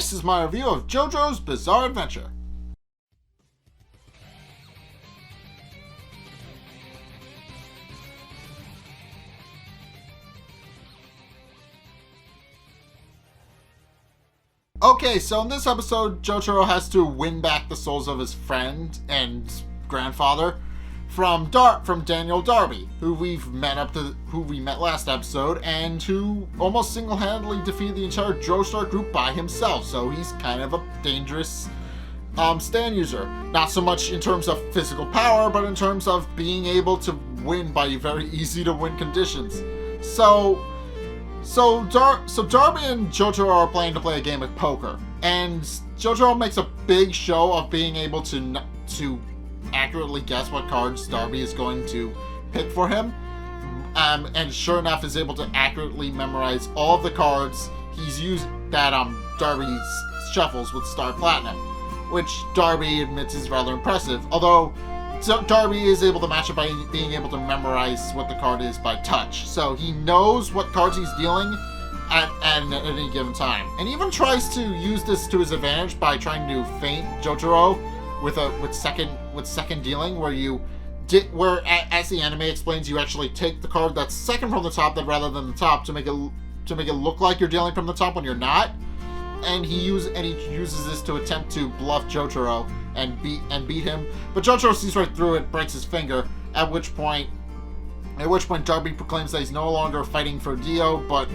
this is my review of Jojo's Bizarre Adventure. Okay, so in this episode, Jotaro has to win back the souls of his friend and grandfather from Daniel D'Arby, who we met last episode, and who almost single-handedly defeated the entire Joestar group by himself. So he's kind of a dangerous stand user. Not so much in terms of physical power, but in terms of being able to win by very easy to win conditions. So D'Arby and Jotaro are planning to play a game of poker, and Jotaro makes a big show of being able to accurately guess what cards D'Arby is going to pick for him, and sure enough is able to accurately memorize all of the cards he's used that D'Arby shuffles with Star Platinum, which D'Arby admits is rather impressive, although D'Arby is able to match it by being able to memorize what the card is by touch. So he knows what cards he's dealing at any given time. And even tries to use this to his advantage by trying to feint Jotaro with second dealing, where as the anime explains, you actually take the card that's second from the top rather than the top to make it look like you're dealing from the top when you're not. And he uses this to attempt to bluff Jotaro and beat him, but Jotaro sees right through it, breaks his finger. At which point D'Arby proclaims that he's no longer fighting for Dio, but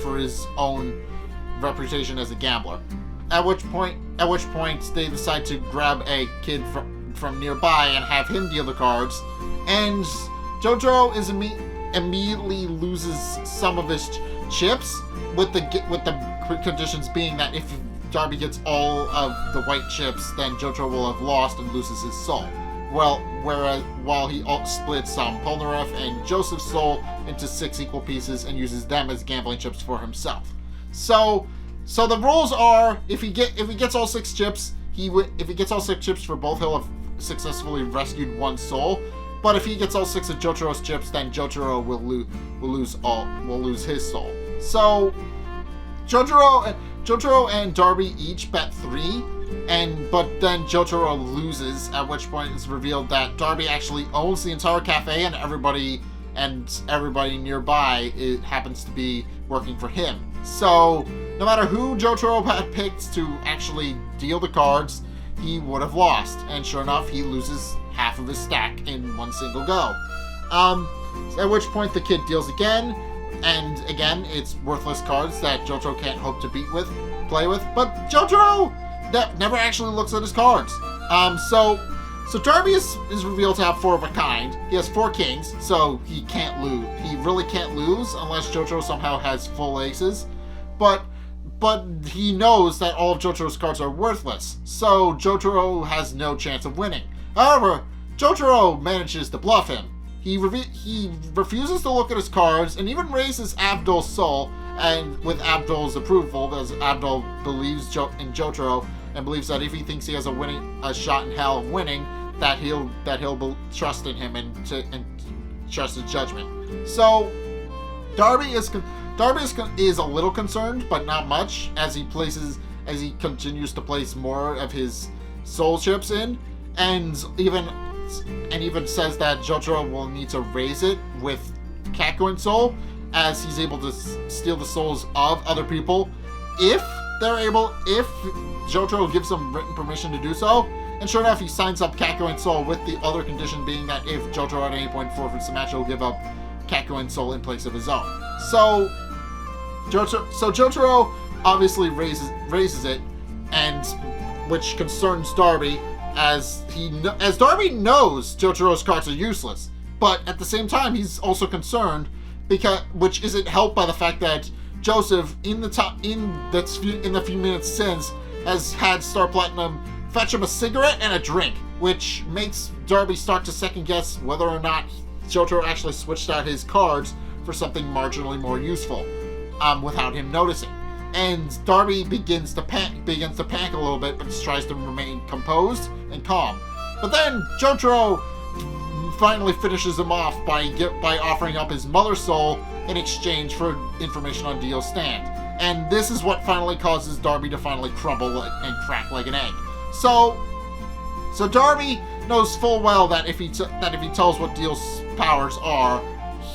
for his own reputation as a gambler. At which point they decide to grab a kid from nearby and have him deal the cards, and Jojo immediately loses some of his chips, with the conditions being that if D'Arby gets all of the white chips, then Jotaro will have lost and loses his soul. While he splits Polnareff and Joseph's soul into 6 equal pieces and uses them as gambling chips for himself. So the rules are, if he gets all 6 chips, if he gets all 6 chips for both, he'll have successfully rescued 1 soul. But if he gets all 6 of Jotaro's chips, then Jotaro will lose his soul. So Jotaro and D'Arby each bet 3, but then Jotaro loses, at which point it's revealed that D'Arby actually owns the entire cafe, and everybody nearby happens to be working for him. So no matter who Jotaro had picked to actually deal the cards, he would have lost. And sure enough, he loses half of his stack in one single go. At which point the kid deals again, and again it's worthless cards that Jotaro can't hope to play with. But Jotaro never actually looks at his cards. So D'Arby is revealed to have 4 of a kind. He has 4 kings, so he can't lose. He really can't lose unless Jotaro somehow has full aces. But he knows that all of Jotaro's cards are worthless, so Jotaro has no chance of winning. However, Jotaro manages to bluff him. He refuses to look at his cards and even raises Abdul's soul, and with Abdul's approval, as Abdul believes in Jotaro and believes that if he thinks he has a shot in hell of winning, that he'll trust in him and trust his judgment. So D'Arby is a little concerned, but not much, as he continues to place more of his soul chips in, and even says that Jotaro will need to raise it with Kakyoin soul, as he's able to steal the souls of other people if Jotaro gives him written permission to do so. And sure enough, he signs up Kakyoin soul, with the other condition being that if Jotaro at any point forfeits the match, he'll give up Kakyoin soul in place of his own. So Jotaro obviously raises it, and which concerns D'Arby, as D'Arby knows Jotaro's cards are useless, but at the same time he's also concerned, which isn't helped by the fact that Joseph in the few minutes since has had Star Platinum fetch him a cigarette and a drink, which makes D'Arby start to second guess whether or not Jotaro actually switched out his cards for something marginally more useful, without him noticing. And D'Arby begins to panic a little bit, but tries to remain composed and calm. But then Jotaro finally finishes him off by offering up his mother's soul in exchange for information on Dio's stand. And this is what finally causes D'Arby to finally crumble and crack like an egg. So D'Arby knows full well that if he tells what Deal's powers are,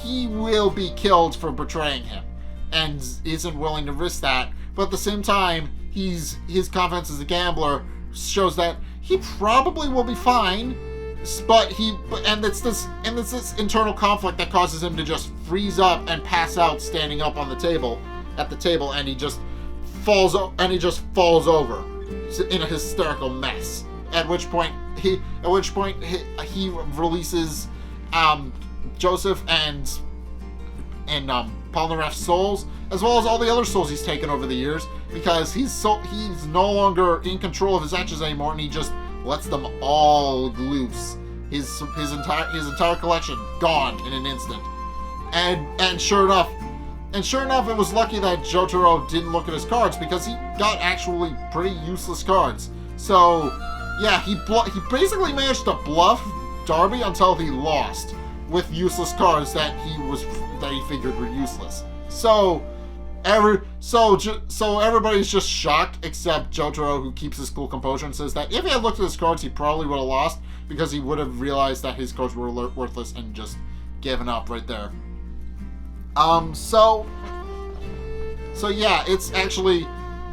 he will be killed for betraying him, and isn't willing to risk that. But at the same time, his confidence as a gambler shows that he probably will be fine. But it's this internal conflict that causes him to just freeze up and pass out standing up on the table, and he just falls over in a hysterical mess. At which point he releases Joseph and Polnareff's souls, as well as all the other souls he's taken over the years, because he's no longer in control of his actions anymore, and he just lets them all loose. His entire collection gone in an instant. And sure enough, it was lucky that Jotaro didn't look at his cards, because he got actually pretty useless cards. So yeah, he basically managed to bluff D'Arby until he lost with useless cards that he figured were useless. So everybody's just shocked except Jotaro, who keeps his cool composure and says that if he had looked at his cards, he probably would have lost, because he would have realized that his cards were worthless and just given up right there. So yeah, it's actually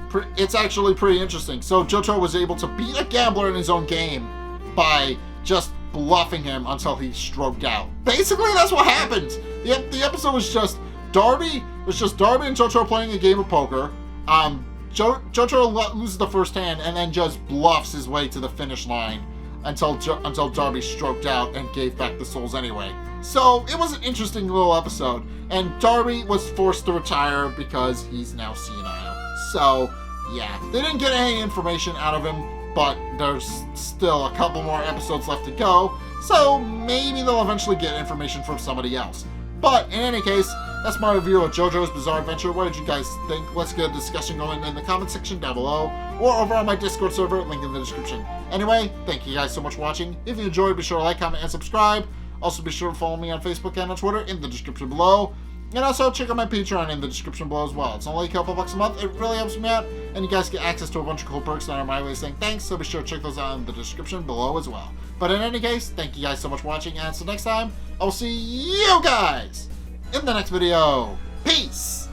pretty interesting. So Jotaro was able to beat a gambler in his own game by just bluffing him until he stroked out. Basically, that's what happened. The episode was just D'Arby and Jotaro playing a game of poker. Jotaro loses the first hand and then just bluffs his way to the finish line until D'Arby stroked out and gave back the souls anyway. So it was an interesting little episode, and D'Arby was forced to retire because he's now senile. So yeah, they didn't get any information out of him, but there's still a couple more episodes left to go, so maybe they'll eventually get information from somebody else. But in any case, that's my review of JoJo's Bizarre Adventure. What did you guys think? Let's get a discussion going in the comment section down below, or over on my Discord server, link in the description. Anyway, thank you guys so much for watching. If you enjoyed, be sure to like, comment, and subscribe. Also, be sure to follow me on Facebook and on Twitter in the description below. And also, check out my Patreon in the description below as well. It's only a couple bucks a month. It really helps me out, and you guys get access to a bunch of cool perks that are my way of saying thanks, so be sure to check those out in the description below as well. But in any case, thank you guys so much for watching, and until next time, I'll see you guys in the next video. Peace!